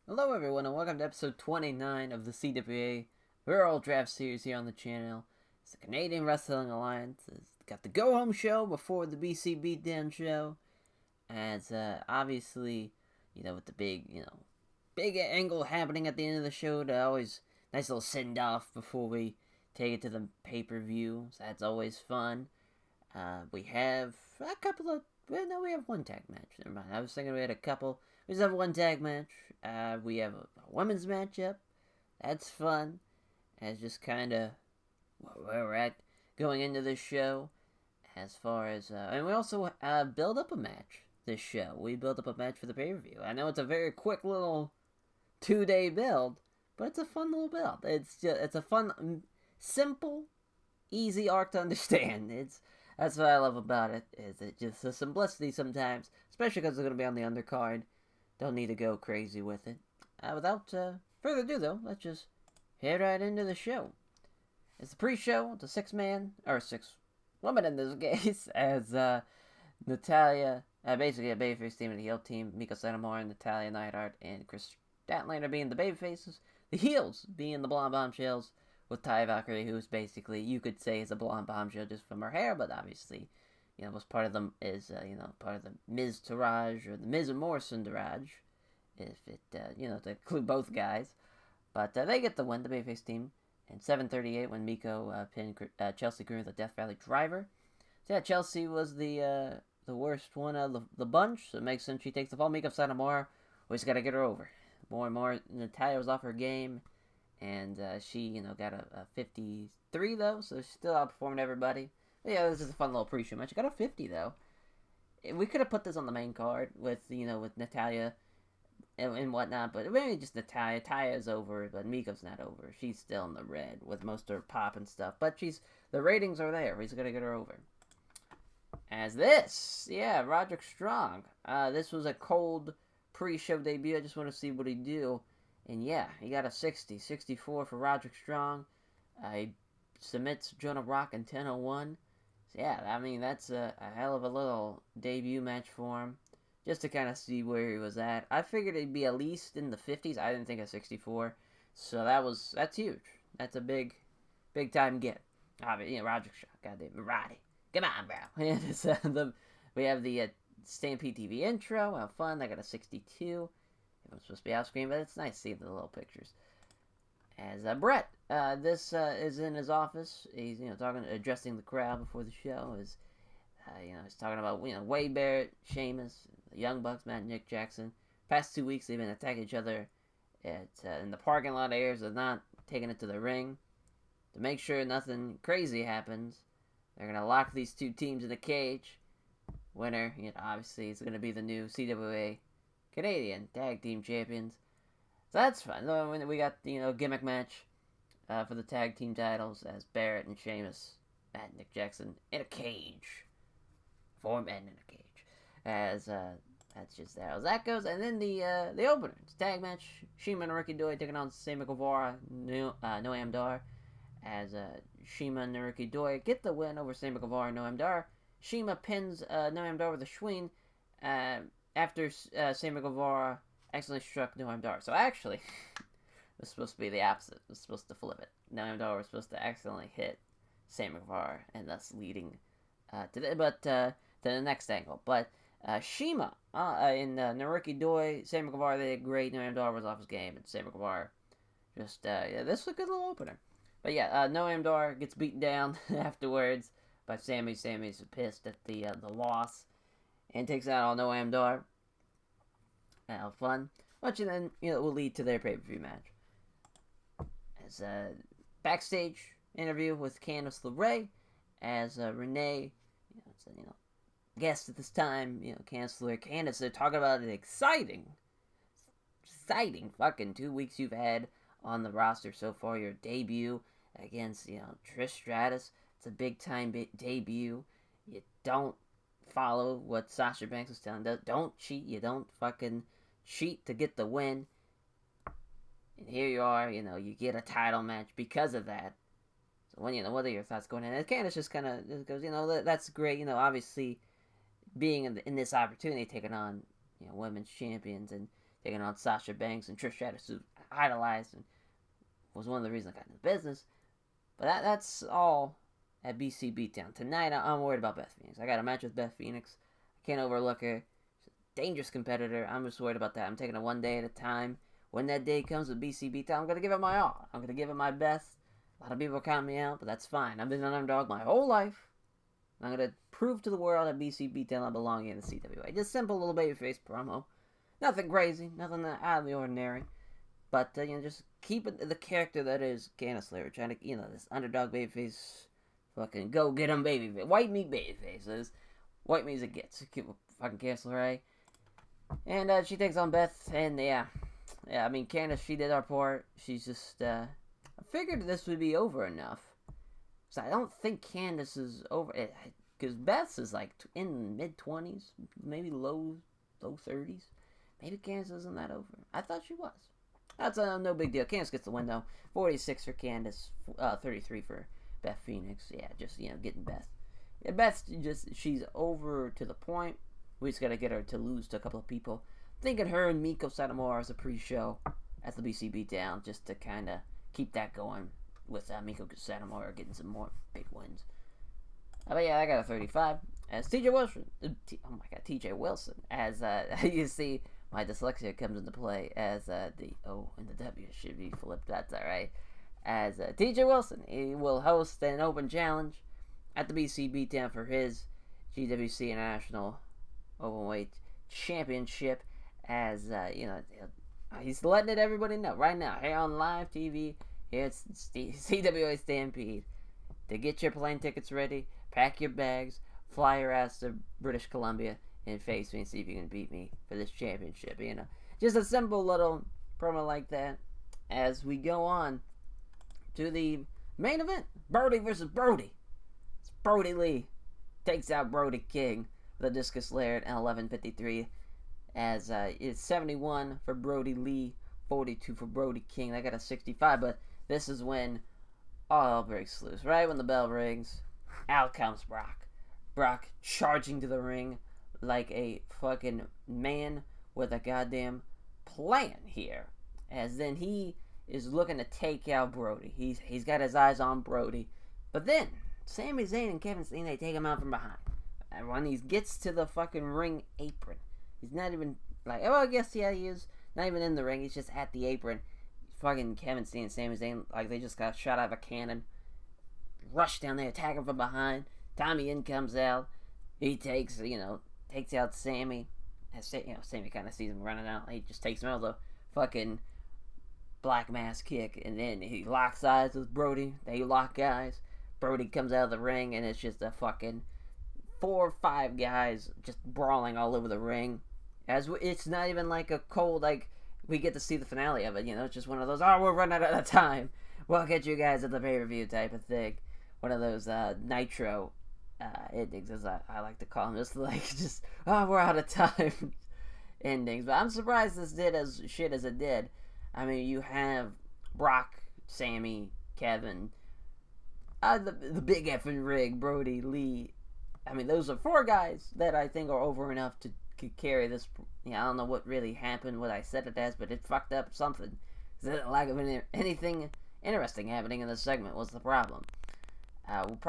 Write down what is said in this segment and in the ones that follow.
Hello everyone and welcome to episode 29 of the CWA World Draft Series here on the channel. It's the Canadian Wrestling Alliance. It's got the Go Home show before the BC Beatdown show. As obviously, with the big angle happening at the end of the show to always nice little send off before we take it to the pay-per-view. So that's always fun. We have a couple of no, we have one tag match. Never mind. I was thinking we had a couple. We just have one tag match. We have a women's matchup. That's fun. As just kind of where we're at going into this show. As far as and we also build up a match this show. We build up a match for the pay per view. I know it's a very quick little 2-day build, but it's a fun little build. It's a fun, simple, easy arc to understand. That's what I love about it. Is it just the simplicity sometimes, especially because it's going to be on the undercard. Don't need to go crazy with it. Without further ado, though, let's just head right into the show. It's the pre-show. It's a six-woman in this case, as Natalia, basically a babyface team and a heel team. Miko Satomura, Natalia Neidhart, and Chris Statlander being the babyfaces. The heels being the blonde bombshells, with Ty Valkyrie, who's basically, you could say, is a blonde bombshell just from her hair, but obviously, was part of them is, part of the Miz Taraj, or the Miz and Morrison Taraj, if it, to include both guys. But they get the win, the Bayface team, in 7:38 when Miko pinned Chelsea Green with a Death Valley driver. So yeah, Chelsea was the worst one of the bunch, so it makes sense she takes the fall. Miko Satomura, we just gotta get her over. More and more, Natalia was off her game. And she, got a 53, though, so she still outperformed everybody. But yeah, this is a fun little pre-show match. She got a 50, though. We could have put this on the main card with, with Natalia and whatnot, but maybe just Natalia. Taya's over, but Miko's not over. She's still in the red with most of her pop and stuff. But the ratings are there. He's going to get her over. As this, yeah, Roderick Strong. This was a cold pre-show debut. I just want to see what he'd do. And yeah, he got a 64 for Roderick Strong. He submits Jonah Rock in 10:01. So yeah, I mean, that's a hell of a little debut match for him. Just to kind of see where he was at. I figured he'd be at least in the 50s. I didn't think a 64. So that's huge. That's a big time get. Roderick Strong, goddamn, Roddy. Come on, bro. And we have the Stampede TV intro. How fun. I got a 62. It was supposed to be off screen, but it's nice seeing the little pictures. As Brett, this is in his office. He's addressing the crowd before the show. He's talking about Wade Barrett, Sheamus, the Young Bucks, Matt, and Nick Jackson. Past 2 weeks they've been attacking each other in the parking lot areas of not taking it to the ring. To make sure nothing crazy happens, they're gonna lock these two teams in a cage. Winner, obviously, is gonna be the new CWA Canadian Tag Team Champions. So that's fun. We got gimmick match for the tag team titles as Barrett and Sheamus and Nick Jackson in a cage. 4 men in a cage. As that's just how that goes. And then the opener, it's tag match. Shima and Naruki Doi taking on Sammy Guevara, Noam Dar. As Shima and Naruki Doi get the win over Sammy Guevara and Noam Dar. Shima pins Noam Dar with a Schween. After Sammy Guevara accidentally struck Noam Dar. So actually, it was supposed to be the opposite. It was supposed to flip it. Noam Dar was supposed to accidentally hit Sammy Guevara, and thus leading to the next angle. But Shima in Naruki Doi, Sammy Guevara, they did great. Noam Dar was off his game, and Sammy Guevara just this was a good little opener. But yeah, Noam Dar gets beaten down afterwards by Sammy. Sammy's pissed at the loss. And takes out all Noam Dar. Fun. Which then, will lead to their pay-per-view match. As backstage interview with Candice LeRae. As Renee, guest at this time, Candice LeRae. Candice, they're talking about an exciting fucking 2 weeks you've had on the roster so far. Your debut against, Trish Stratus. It's a big-time debut. You don't follow what Sasha Banks was telling. Don't cheat. You don't fucking cheat to get the win. And here you are, you get a title match because of that. So what are your thoughts going in? And Candice just kind of goes, that's great. Obviously being in this opportunity, taking on women's champions, and taking on Sasha Banks and Trish Stratus, who idolized and was one of the reasons I got into the business. But that's all at BC Beatdown. Tonight, I'm worried about Beth Phoenix. I got a match with Beth Phoenix. I can't overlook her. She's a dangerous competitor. I'm just worried about that. I'm taking it one day at a time. When that day comes with BC Beatdown, I'm going to give it my all. I'm going to give it my best. A lot of people count me out, but that's fine. I've been an underdog my whole life. I'm going to prove to the world at BC Beatdown I belong in the CWA. Just simple little babyface promo. Nothing crazy. Nothing out of the ordinary. But, just keep it the character that is Candice LeRae. Trying to, this underdog babyface. Fucking go get him babyface. White meat babyfaces. White meat as it gets. Keep fucking Candice LeRae. And she takes on Beth. And, yeah, I mean, Candice, she did our part. She's just, I figured this would be over enough. So I don't think Candice is over. Because Beth's is like in mid-20s. Maybe low 30s. Maybe Candice isn't that over. I thought she was. That's no big deal. Candice gets the win, though. 46 for Candice. 33 for Beth Phoenix. Yeah, just, getting Beth. Yeah, Beth, she's over to the point. We just got to get her to lose to a couple of people. Thinking her and Miko Satomura as a pre-show at the BC Beatdown, just to kind of keep that going with Miko Satomura getting some more big wins. But yeah, I got a 35 as TJ Wilson. TJ Wilson. As you see, my dyslexia comes into play as the O and the W should be flipped. That's alright. As TJ Wilson, he will host an open challenge at the BC Beatdown for his GWC International Openweight Championship. As he's letting everybody know right now here on live TV. Here it's CWA Stampede. To get your plane tickets ready, pack your bags, fly your ass to British Columbia, and face me and see if you can beat me for this championship. Just a simple little promo like that. As we go on to the main event, Brody versus Brody. It's Brody Lee takes out Brody King with a discus layered at 11:53. As it's 71 for Brody Lee, 42 for Brody King. I got a 65, but this is when all hell breaks loose. Right when the bell rings, out comes Brock. Brock charging to the ring like a fucking man with a goddamn plan here. As then he is looking to take out Brody. He's got his eyes on Brody. But then, Sami Zayn and Kevin Steen, they take him out from behind. And when he gets to the fucking ring apron, he's not even, I guess, yeah, he is. Not even in the ring. He's just at the apron. Fucking Kevin Steen and Sami Zayn, like they just got shot out of a cannon. Rush down there, attack him from behind. Tommy Inn comes out. He takes out Sami. Sami kind of sees him running out. He just takes him out with a fucking black mass kick. And then he locks eyes with Brody. They lock eyes. Brody comes out of the ring, and it's just a fucking 4 or 5 guys just brawling all over the ring. It's not even like a cold, we get to see the finale of it, it's just one of those, we're running out of time, we'll get you guys at the pay-per-view type of thing. One of those Nitro endings, as I like to call them, we're out of time endings. But I'm surprised this did as shit as it did. I mean, you have Brock, Sammy, Kevin, the big effing rig, Brody, Lee. I mean, those are 4 guys that I think are over enough to carry this. I don't know what really happened, what I said it as, but it fucked up something. The lack of anything interesting happening in this segment was the problem. I don't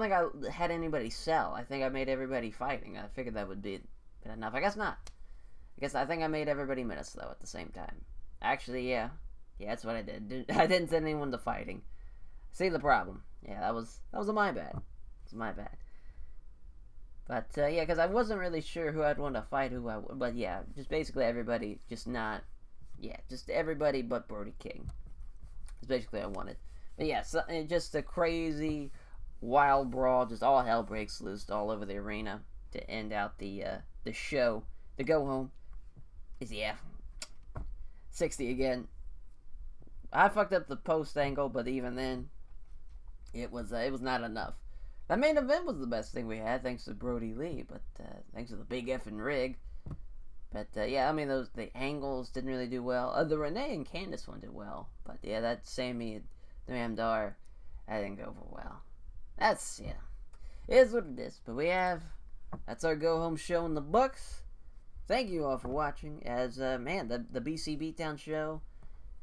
think I had anybody sell. I think I made everybody fighting. I figured that would be enough. I guess not. I think I made everybody minutes, though, at the same time. Actually, yeah. Yeah, that's what I did. I didn't send anyone to fighting. See the problem. Yeah, that was my bad. It was my bad. But, yeah, because I wasn't really sure who I'd want to fight, but yeah, just basically everybody, just everybody but Brody King. That's basically what I wanted. But yeah, just a crazy, wild brawl, just all hell breaks loose all over the arena to end out the show. The go home is, 60 again. I fucked up the post angle, but even then, it was not enough. The main event was the best thing we had, thanks to Brody Lee, but thanks to the big effing rig. But yeah, I mean, the angles didn't really do well. The Renee and Candice one did well, but yeah, that Sammy and Damdar, that didn't go over well. That's, it is what it is. But that's our go home show in the books. thank you all for watching. As man, the BC Beatdown show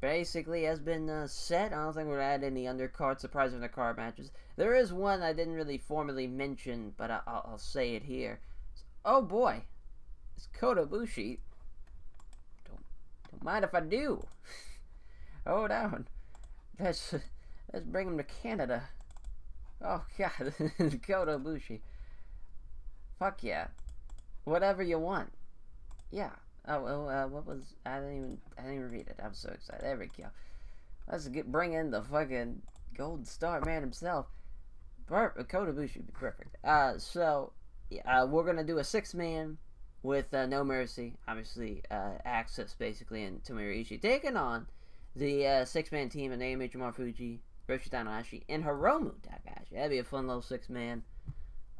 basically has been set. I don't think we're gonna add any undercard, surprise undercard matches. There is one I didn't really formally mention, but I'll say it here. Oh boy, it's Kota Ibushi. Don't mind if I do. Hold on. Let's bring him to Canada. Oh god, Kota Ibushi. Fuck yeah. Whatever you want. Yeah. Oh well. What was? I didn't even read it. I'm so excited. There we go. Let's bring in the fucking Gold Star man himself. Kota Ibushi would be perfect. So yeah, we're gonna do a 6-man with No Mercy, obviously Axis basically, and Tomohiro Ishii taking on the 6-man team of Naomichi Marufuji, Roshi Tanahashi, and Hiromu Takahashi. That'd be a fun little 6-man.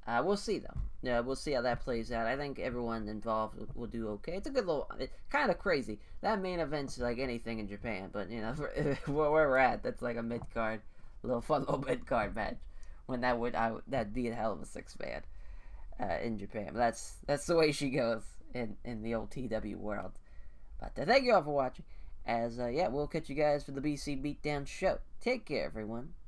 We'll see though. Yeah, we'll see how that plays out. I think everyone involved will do okay. It's a good little, kind of crazy. That main event's like anything in Japan, but you know, where we're at, that's like a mid-card, fun little mid-card match. When that'd be a hell of a 6-man in Japan. But that's the way she goes in the old TEW world. But thank you all for watching. As yeah, we'll catch you guys for the BC Beatdown show. Take care, everyone.